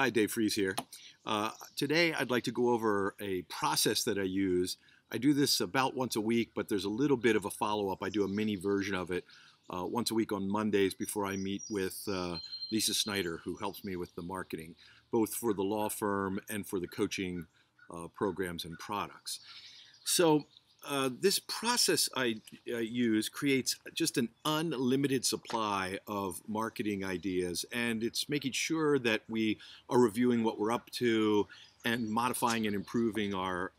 Hi, Dave Fries here. Today I'd like to go over a process that I use. I do this about once a week, but there's a little bit of a follow-up. I do a mini version of it once a week on Mondays before I meet with Lisa Snyder, who helps me with the marketing, both for the law firm and for the coaching programs and products. So this process I use creates just an unlimited supply of marketing ideas, and it's making sure that we are reviewing what we're up to and modifying and improving our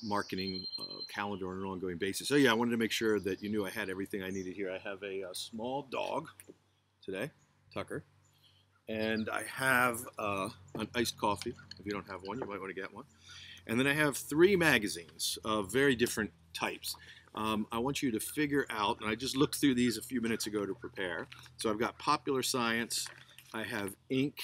marketing calendar on an ongoing basis. So yeah, I wanted to make sure that you knew I had everything I needed here. I have a small dog today, Tucker, and I have an iced coffee. If you don't have one, you might want to get one. And then I have 3 magazines of very different types. I want you to figure out, and I just looked through these a few minutes ago to prepare. So I've got Popular Science, I have Inc.,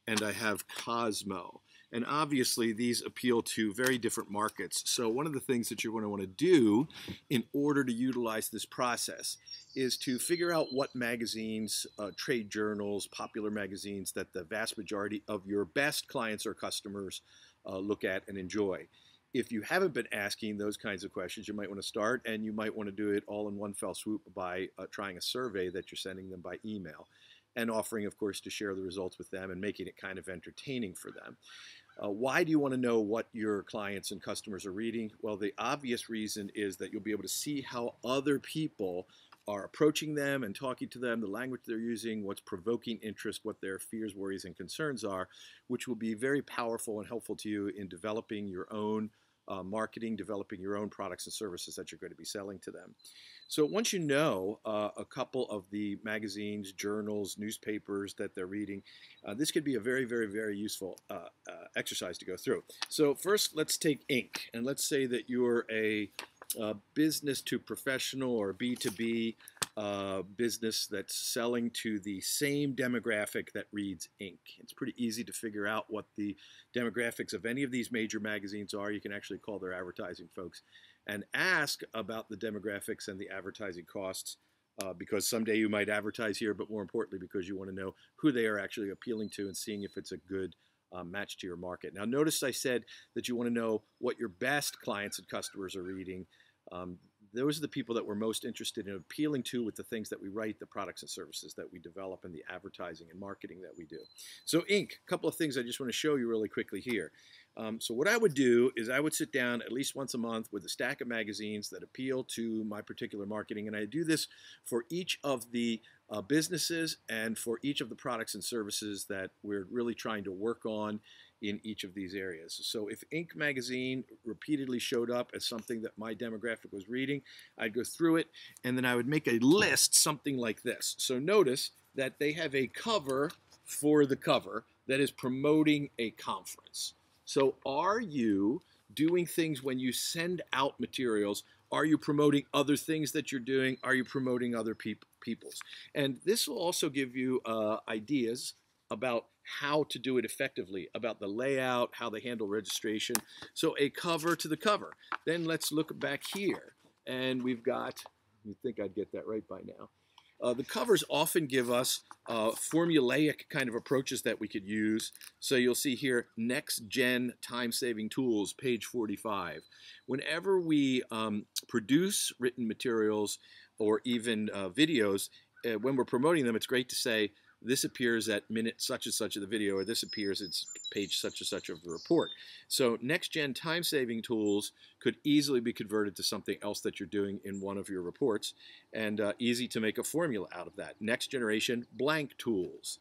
and I have Cosmo. And obviously these appeal to very different markets. So one of the things that you're going to want to do in order to utilize this process is to figure out what magazines, trade journals, popular magazines that the vast majority of your best clients or customers look at and enjoy. If you haven't been asking those kinds of questions, you might want to start, and you might want to do it all in one fell swoop by trying a survey that you're sending them by email and offering, of course, to share the results with them and making it kind of entertaining for them. Why do you want to know what your clients and customers are reading? Well, the obvious reason is that you'll be able to see how other people are approaching them and talking to them, the language they're using, what's provoking interest, what their fears, worries, and concerns are, which will be very powerful and helpful to you in developing your own marketing, developing your own products and services that you're going to be selling to them. So once you know a couple of the magazines, journals, newspapers that they're reading, this could be a very, very, very useful exercise to go through. So first, let's take Inc. And let's say that you're a business to professional or B2B business that's selling to the same demographic that reads Inc. It's pretty easy to figure out what the demographics of any of these major magazines are. You can actually call their advertising folks and ask about the demographics and the advertising costs because someday you might advertise here, but more importantly because you want to know who they are actually appealing to and seeing if it's a good match to your market. Now notice I said that you want to know what your best clients and customers are reading. Those are the people that we're most interested in appealing to with the things that we write, the products and services that we develop, and the advertising and marketing that we do. So Inc., a couple of things I just want to show you really quickly here. So what I would do is I would sit down at least once a month with a stack of magazines that appeal to my particular marketing, and I do this for each of the businesses and for each of the products and services that we're really trying to work on in each of these areas. So if Inc. magazine repeatedly showed up as something that my demographic was reading, I'd go through it and then I would make a list something like this. So notice that they have a cover for the cover that is promoting a conference. So are you doing things when you send out materials? Are you promoting other things that you're doing? Are you promoting other people's? And this will also give you ideas about how to do it effectively, about the layout, how they handle registration. So a cover to the cover. Then let's look back here. And we've got, you'd think I'd get that right by now. The covers often give us formulaic kind of approaches that we could use. So you'll see here, Next Gen Time-Saving Tools, page 45. Whenever we produce written materials or even videos, when we're promoting them, it's great to say, this appears at minute such and such of the video, or this appears at page such and such of the report. So next-gen time-saving tools could easily be converted to something else that you're doing in one of your reports, and easy to make a formula out of that. Next-generation blank tools.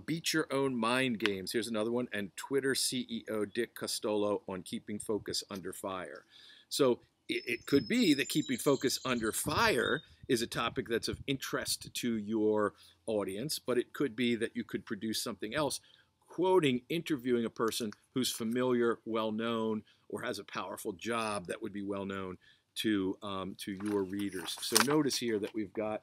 Beat Your Own Mind Games. Here's another one. And Twitter CEO Dick Costolo on keeping focus under fire. So it could be that keeping focus under fire is a topic that's of interest to your audience, but it could be that you could produce something else, interviewing a person who's familiar, well-known, or has a powerful job that would be well-known to your readers. So notice here that we've got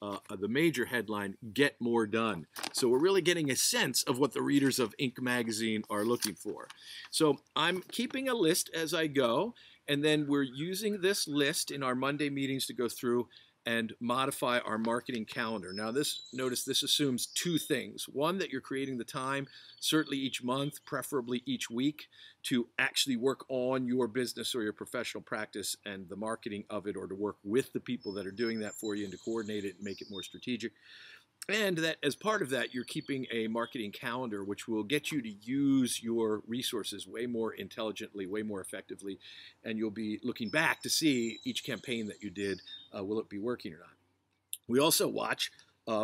the major headline, Get More Done. So we're really getting a sense of what the readers of Inc. magazine are looking for. So I'm keeping a list as I go, and then we're using this list in our Monday meetings to go through and modify our marketing calendar. Now notice this assumes two things. One, that you're creating the time, certainly each month, preferably each week, to actually work on your business or your professional practice and the marketing of it, or to work with the people that are doing that for you and to coordinate it and make it more strategic. And that as part of that, you're keeping a marketing calendar, which will get you to use your resources way more intelligently, way more effectively. And you'll be looking back to see each campaign that you did, will it be working or not? We also watch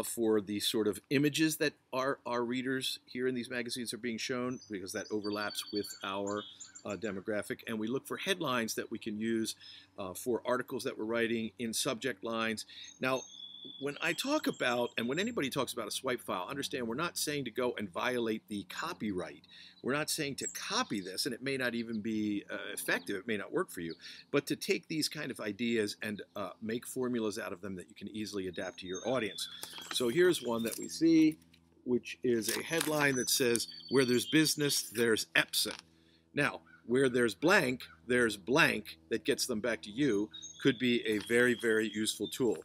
for the sort of images that our readers here in these magazines are being shown, because that overlaps with our demographic. And we look for headlines that we can use for articles that we're writing in subject lines. Now, when I talk about, and when anybody talks about a swipe file, understand we're not saying to go and violate the copyright. We're not saying to copy this, and it may not even be effective, it may not work for you, but to take these kind of ideas and make formulas out of them that you can easily adapt to your audience. So here's one that we see, which is a headline that says, "Where there's business, there's Epson." Now, where there's blank that gets them back to you could be a very, very useful tool.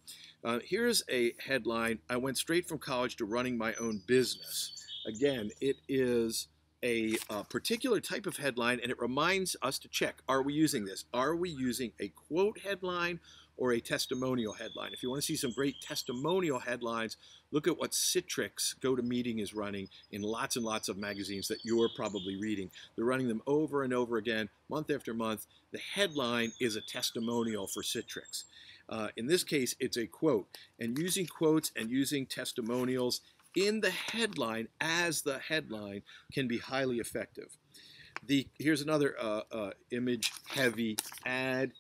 Here's a headline: "I went straight from college to running my own business." Again, it is a particular type of headline, and it reminds us to check, are we using this? Are we using a quote headline or a testimonial headline? If you want to see some great testimonial headlines, look at what Citrix GoToMeeting is running in lots and lots of magazines that you're probably reading. They're running them over and over again, month after month. The headline is a testimonial for Citrix. In this case, it's a quote. And using quotes and using testimonials in the headline as the headline can be highly effective. Here's another image-heavy ad,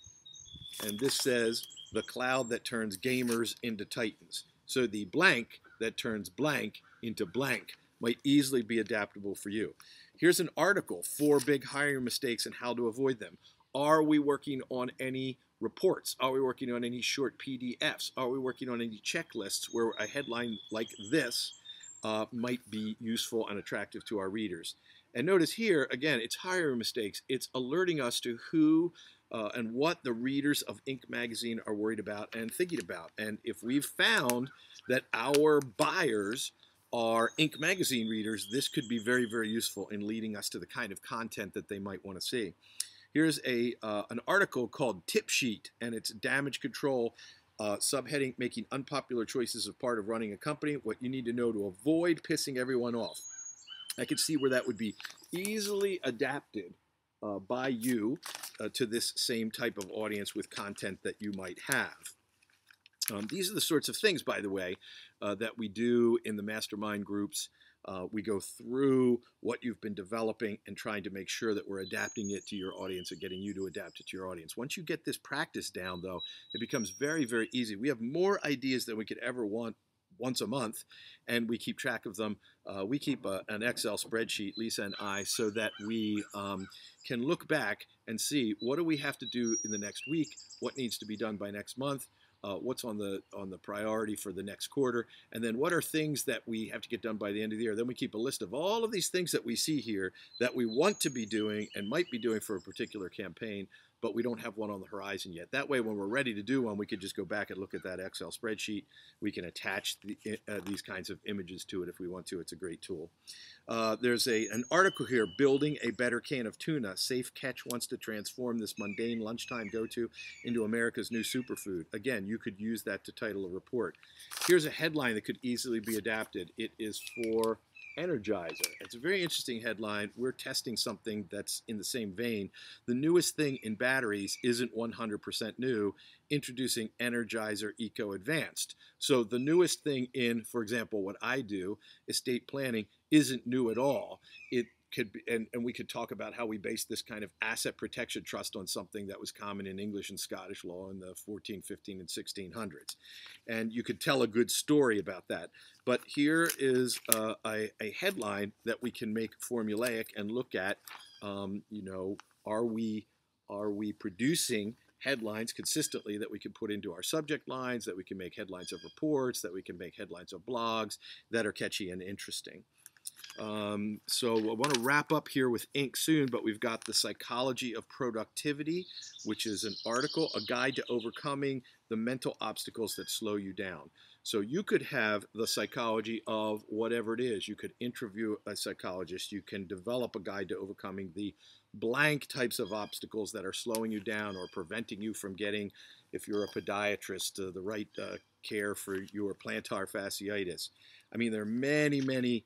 and this says, "The cloud that turns gamers into titans." So the blank that turns blank into blank might easily be adaptable for you. Here's an article: 4 big hiring mistakes and how to avoid them. Are we working on any reports? Are we working on any short PDFs? Are we working on any checklists where a headline like this might be useful and attractive to our readers? And notice here, again, it's hiring mistakes. It's alerting us to who and what the readers of Inc. magazine are worried about and thinking about. And if we've found that our buyers are Inc. magazine readers, this could be very, very useful in leading us to the kind of content that they might want to see. Here's an article called Tip Sheet, and it's damage control, subheading: "Making unpopular choices is part of running a company. What you need to know to avoid pissing everyone off." I could see where that would be easily adapted by you to this same type of audience with content that you might have. These are the sorts of things, by the way, that we do in the mastermind groups. We go through what you've been developing and trying to make sure that we're adapting it to your audience and getting you to adapt it to your audience. Once you get this practice down, though, it becomes very, very easy. We have more ideas than we could ever want once a month, and we keep track of them. We keep an Excel spreadsheet, Lisa and I, so that we can look back and see, what do we have to do in the next week, what needs to be done by next month, what's on the priority for the next quarter, and then what are things that we have to get done by the end of the year. Then we keep a list of all of these things that we see here that we want to be doing and might be doing for a particular campaign, but we don't have one on the horizon yet. That way, when we're ready to do one, we could just go back and look at that Excel spreadsheet. We can attach these kinds of images to it if we want to. It's a great tool. There's an article here: "Building a better can of tuna. Safe Catch wants to transform this mundane lunchtime go-to into America's new superfood." Again, you could use that to title a report. Here's a headline that could easily be adapted. It is for Energizer. It's a very interesting headline. We're testing something that's in the same vein. "The newest thing in batteries isn't 100% new. Introducing Energizer Eco Advanced." So the newest thing in, for example, what I do, estate planning, isn't new at all. It could be, and we could talk about how we base this kind of asset protection trust on something that was common in English and Scottish law in the 14, 15, and 1600s. And you could tell a good story about that. But here is a headline that we can make formulaic and look at, are we producing headlines consistently that we can put into our subject lines, that we can make headlines of reports, that we can make headlines of blogs that are catchy and interesting. So I want to wrap up here with Inc. soon, but we've got The Psychology of Productivity, which is an article, a guide to overcoming the mental obstacles that slow you down. So you could have the psychology of whatever it is. You could interview a psychologist. You can develop a guide to overcoming the blank types of obstacles that are slowing you down or preventing you from getting, if you're a podiatrist, the right care for your plantar fasciitis. I mean, there are many, many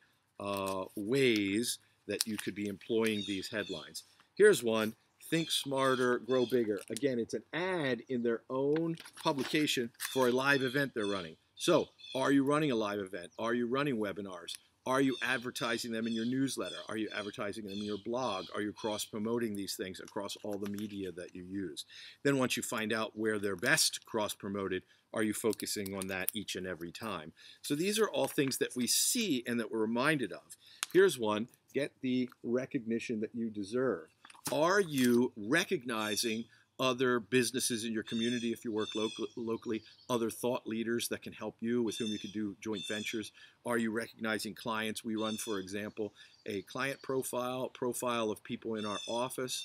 ways that you could be employing these headlines. Here's one: Think Smarter, Grow Bigger. Again, it's an ad in their own publication for a live event they're running. So, are you running a live event? Are you running webinars? Are you advertising them in your newsletter? Are you advertising them in your blog? Are you cross-promoting these things across all the media that you use? Then once you find out where they're best cross-promoted, are you focusing on that each and every time? So these are all things that we see and that we're reminded of. Here's one: get the recognition that you deserve. Are you recognizing other businesses in your community, if you work locally, other thought leaders that can help you, with whom you could do joint ventures? Are you recognizing clients? We run, for example, a client profile of people in our office,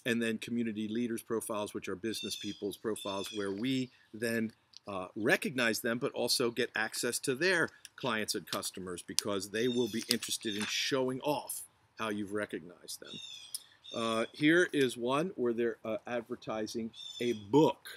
and then community leaders profiles, which are business people's profiles, where we then recognize them, but also get access to their clients and customers, because they will be interested in showing off how you've recognized them. Here is one where they're advertising a book.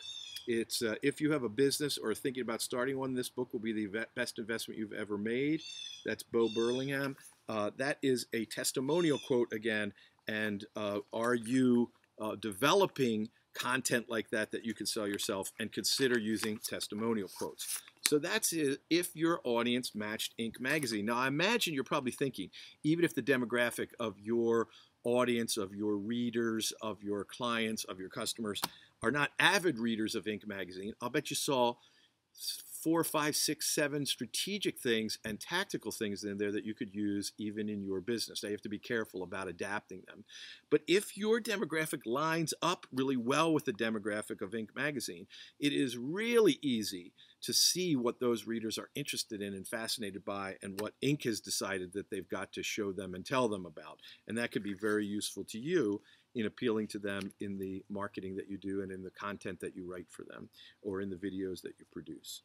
It's if you have a business or thinking about starting one, this book will be the best investment you've ever made. That's Bo Burlingham. That is a testimonial quote again. And are you developing content like that that you can sell yourself, and consider using testimonial quotes? So that's it, if your audience matched Inc. magazine. Now, I imagine you're probably thinking, even if the demographic of your audience, of your readers, of your clients, of your customers are not avid readers of Inc. magazine, I'll bet you saw 4, 5, 6, 7 strategic things and tactical things in there that you could use even in your business. Now, you have to be careful about adapting them. But if your demographic lines up really well with the demographic of Inc. magazine, it is really easy to see what those readers are interested in and fascinated by, and what Inc. has decided that they've got to show them and tell them about. And that could be very useful to you in appealing to them in the marketing that you do and in the content that you write for them, or in the videos that you produce.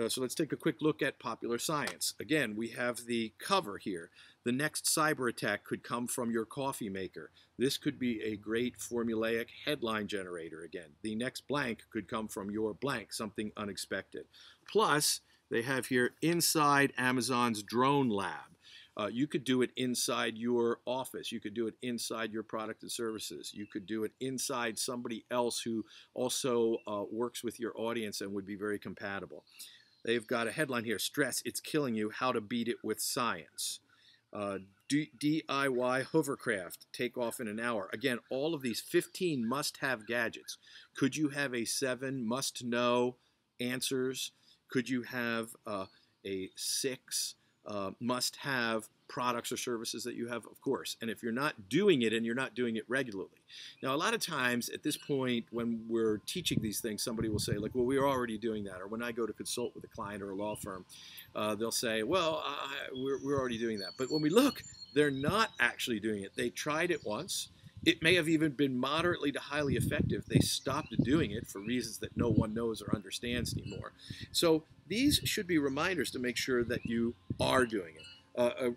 So let's take a quick look at Popular Science. Again, we have the cover here. The next cyber attack could come from your coffee maker. This could be a great formulaic headline generator again. The next blank could come from your blank, something unexpected. Plus, they have here inside Amazon's drone lab. You could do it inside your office. You could do it inside your product and services. You could do it inside somebody else who also works with your audience and would be very compatible. They've got a headline here: Stress, It's Killing You, How to Beat It with Science. DIY hovercraft, take off in an hour. Again, all of these 15 must-have gadgets. Could you have a 7 must-know answers? Could you have a 6 must-have products or services that you have? Of course. And if you're not doing it, and you're not doing it regularly. Now, a lot of times at this point when we're teaching these things, somebody will say, like, well, we're already doing that. Or when I go to consult with a client or a law firm, they'll say, well, we're already doing that. But when we look, they're not actually doing it. They tried it once. It may have even been moderately to highly effective. They stopped doing it for reasons that no one knows or understands anymore. So these should be reminders to make sure that you are doing it.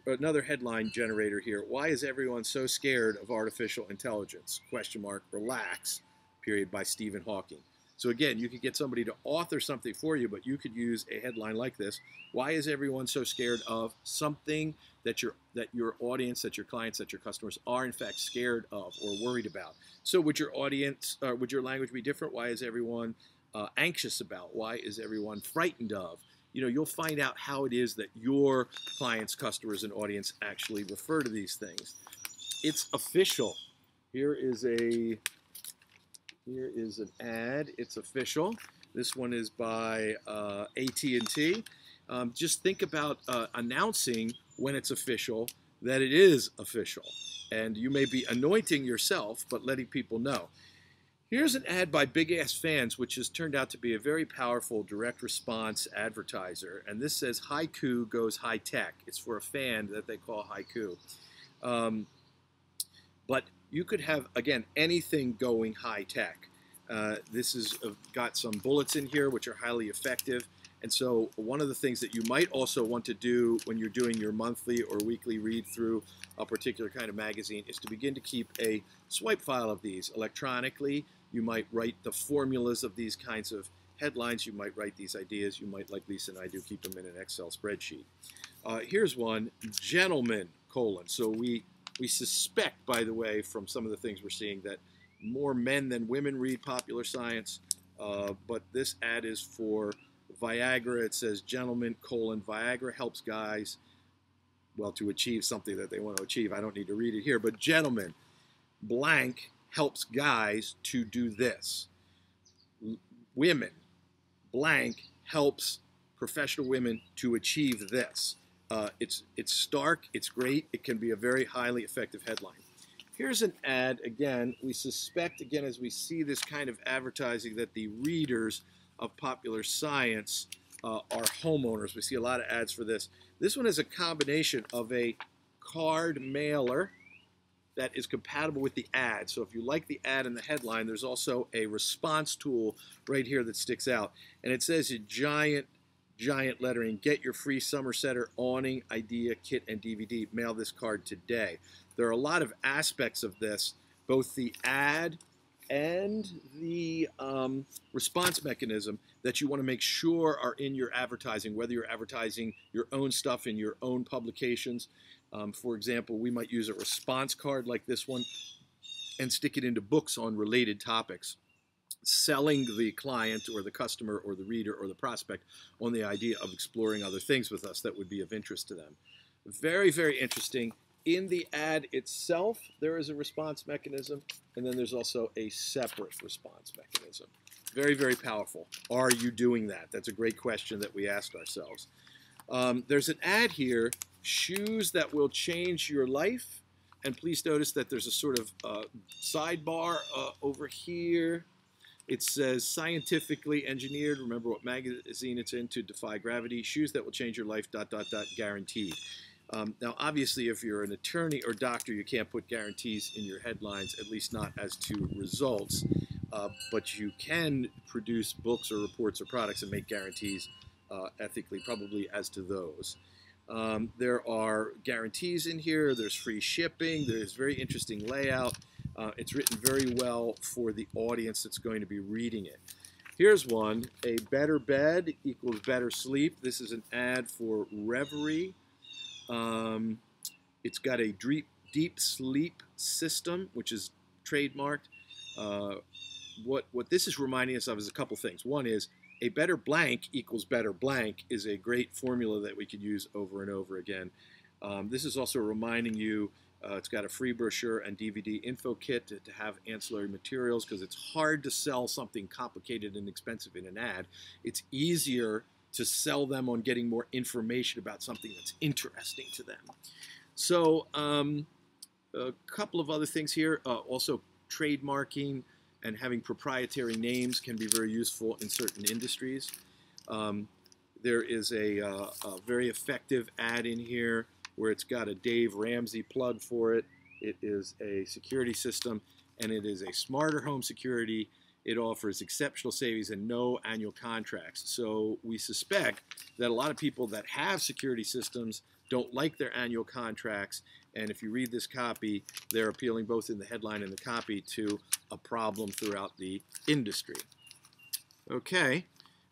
Another headline generator here: Why is everyone so scared of artificial intelligence? Question mark, relax, period, by Stephen Hawking. So again, you could get somebody to author something for you, but you could use a headline like this: Why is everyone so scared of something that your audience, that your clients, that your customers are in fact scared of or worried about? So would your audience, would your language be different? Why is everyone anxious about? Why is everyone frightened of? You know, you'll find out how it is that your clients, customers, and audience actually refer to these things. It's official. Here is an ad. It's official. This one is by AT&T. Just think about announcing when it's official that it is official. And you may be anointing yourself, but letting people know. Here's an ad by Big Ass Fans, which has turned out to be a very powerful direct response advertiser. And this says Haiku goes high tech. It's for a fan that they call Haiku. But you could have, again, anything going high tech. This has got some bullets in here, which are highly effective. And so one of the things that you might also want to do when you're doing your monthly or weekly read through a particular kind of magazine is to begin to keep a swipe file of these electronically. You might write the formulas of these kinds of headlines. You might write these ideas. You might, like Lisa and I do, keep them in an Excel spreadsheet. Here's one, gentlemen, : So we suspect, by the way, from some of the things we're seeing, that more men than women read popular science. But this ad is for Viagra. It says, gentlemen, : Viagra helps guys, well, to achieve something that they want to achieve. I don't need to read it here, but gentlemen, blank helps guys to do this. Women, blank helps professional women to achieve this. It's stark, it's great, it can be a very highly effective headline. Here's an ad, again, we suspect, again, as we see this kind of advertising, that the readers of popular science are homeowners. We see a lot of ads for this. This one is a combination of a card mailer that is compatible with the ad. So if you like the ad and the headline, there's also a response tool right here that sticks out. And it says in giant lettering, get your free Somersetter awning idea kit and DVD. Mail this card today. There are a lot of aspects of this, both the ad and the response mechanism, that you want to make sure are in your advertising, whether you're advertising your own stuff in your own publications. For example, we might use a response card like this one and stick it into books on related topics, selling the client or the customer or the reader or the prospect on the idea of exploring other things with us that would be of interest to them. Very, very interesting. In the ad itself, there is a response mechanism, and then there's also a separate response mechanism. Very, very powerful. Are you doing that? That's a great question that we asked ourselves. There's an ad here, shoes that will change your life. And please notice that there's a sort of sidebar over here. It says scientifically engineered, remember what magazine it's in, to defy gravity, shoes that will change your life, ... guaranteed. Now, obviously, if you're an attorney or doctor, you can't put guarantees in your headlines, at least not as to results. But you can produce books or reports or products and make guarantees ethically, probably as to those. There are guarantees in here. There's free shipping. There's very interesting layout. It's written very well for the audience that's going to be reading it. Here's one, a better bed equals better sleep. This is an ad for Reverie. It's got a deep sleep system, which is trademarked. What this is reminding us of is a couple things. One is a better blank equals better blank is a great formula that we could use over and over again. This is also reminding you, it's got a free brochure and DVD info kit to have ancillary materials, because it's hard to sell something complicated and expensive in an ad. It's easier to sell them on getting more information about something that's interesting to them. So a couple of other things here. Also, trademarking and having proprietary names can be very useful in certain industries. There is a very effective ad in here where it's got a Dave Ramsey plug for it. It is a security system, and it is a smarter home security. It offers exceptional savings and no annual contracts. So we suspect that a lot of people that have security systems don't like their annual contracts. And if you read this copy, they're appealing both in the headline and the copy to a problem throughout the industry. Okay,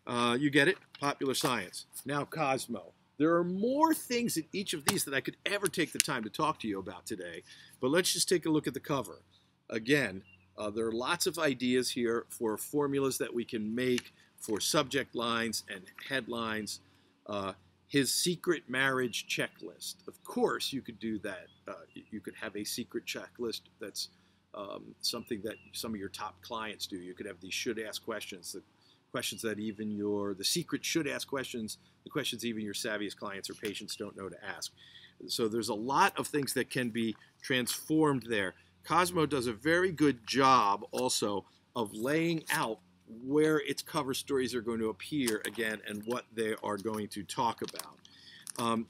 you get it, popular science. Now Cosmo. There are more things in each of these that I could ever take the time to talk to you about today, but let's just take a look at the cover. Again, there are lots of ideas here for formulas that we can make for subject lines and headlines. His secret marriage checklist. Of course, you could do that. You could have a secret checklist that's something that some of your top clients do. You could have these should-ask questions, the questions that even the secret should-ask questions, the questions even your savviest clients or patients don't know to ask. So there's a lot of things that can be transformed there. Cosmo does a very good job also of laying out where its cover stories are going to appear again and what they are going to talk about.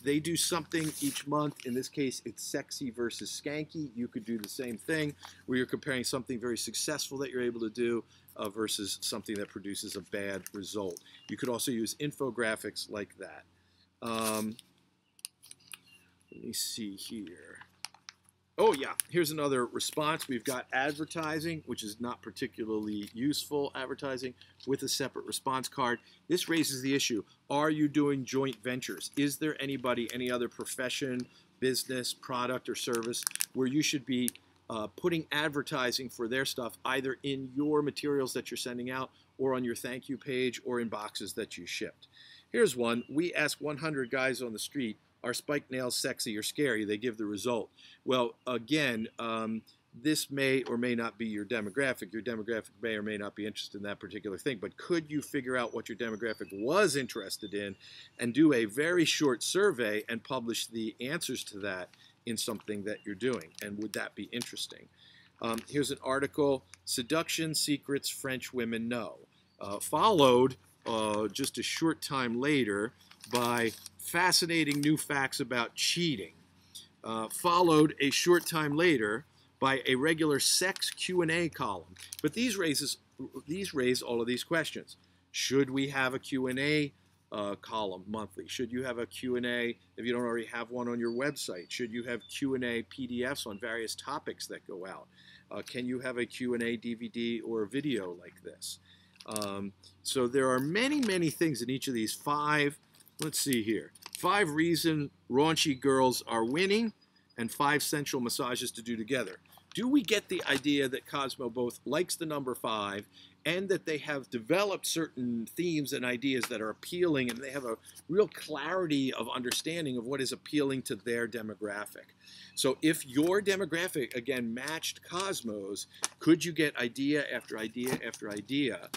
They do something each month. In this case, it's sexy versus skanky. You could do the same thing where you're comparing something very successful that you're able to do versus something that produces a bad result. You could also use infographics like that. Let me see here. Oh yeah, here's another response. We've got advertising, which is not particularly useful advertising, with a separate response card. This raises the issue, are you doing joint ventures? Is there anybody, any other profession, business, product, or service where you should be putting advertising for their stuff either in your materials that you're sending out or on your thank you page or in boxes that you shipped? Here's one. We asked 100 guys on the street, are spiked nails sexy or scary? They give the result. Well, again, this may or may not be your demographic. Your demographic may or may not be interested in that particular thing, but could you figure out what your demographic was interested in and do a very short survey and publish the answers to that in something that you're doing? And would that be interesting? Here's an article, Seduction Secrets French Women Know, followed just a short time later by fascinating new facts about cheating, followed a short time later by a regular sex Q&A column. But these raise all of these questions. Should we have a Q&A column monthly? Should you have a Q&A if you don't already have one on your website? Should you have Q&A PDFs on various topics that go out? Can you have a Q&A DVD or a video like this? So there are many, many things in each of these five. Let's see here. 5 reasons raunchy girls are winning and 5 sensual massages to do together. Do we get the idea that Cosmo both likes the number 5 and that they have developed certain themes and ideas that are appealing and they have a real clarity of understanding of what is appealing to their demographic? So if your demographic, again, matched Cosmo's, could you get idea after idea after idea?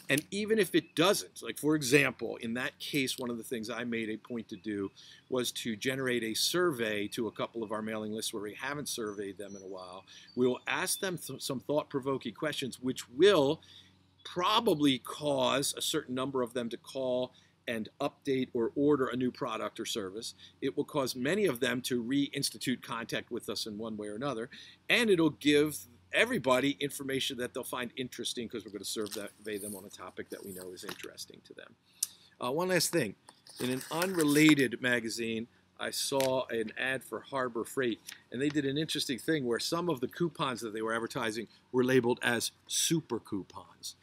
And even if it doesn't, like for example, in that case, one of the things I made a point to do was to generate a survey to a couple of our mailing lists where we haven't surveyed them in a while. We will ask them some thought-provoking questions, which will probably cause a certain number of them to call and update or order a new product or service. It will cause many of them to reinstitute contact with us in one way or another, and it'll give everybody information that they'll find interesting because we're going to survey them on a topic that we know is interesting to them. One last thing. In an unrelated magazine, I saw an ad for Harbor Freight, and they did an interesting thing where some of the coupons that they were advertising were labeled as super coupons.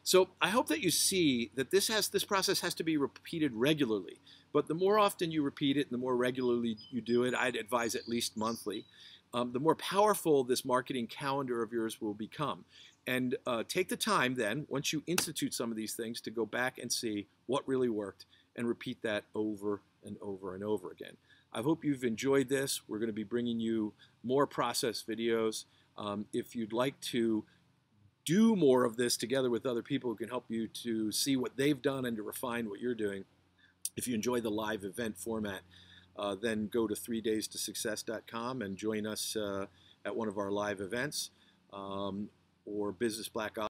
So I hope that you see that this process has to be repeated regularly. But the more often you repeat it and the more regularly you do it, I'd advise at least monthly, the more powerful this marketing calendar of yours will become. And take the time then, once you institute some of these things, to go back and see what really worked and repeat that over and over and over again. I hope you've enjoyed this. We're going to be bringing you more process videos. If you'd like to do more of this together with other people who can help you to see what they've done and to refine what you're doing, if you enjoy the live event format, then go to 3daystosuccess.com and join us at one of our live events or Business Black Ops.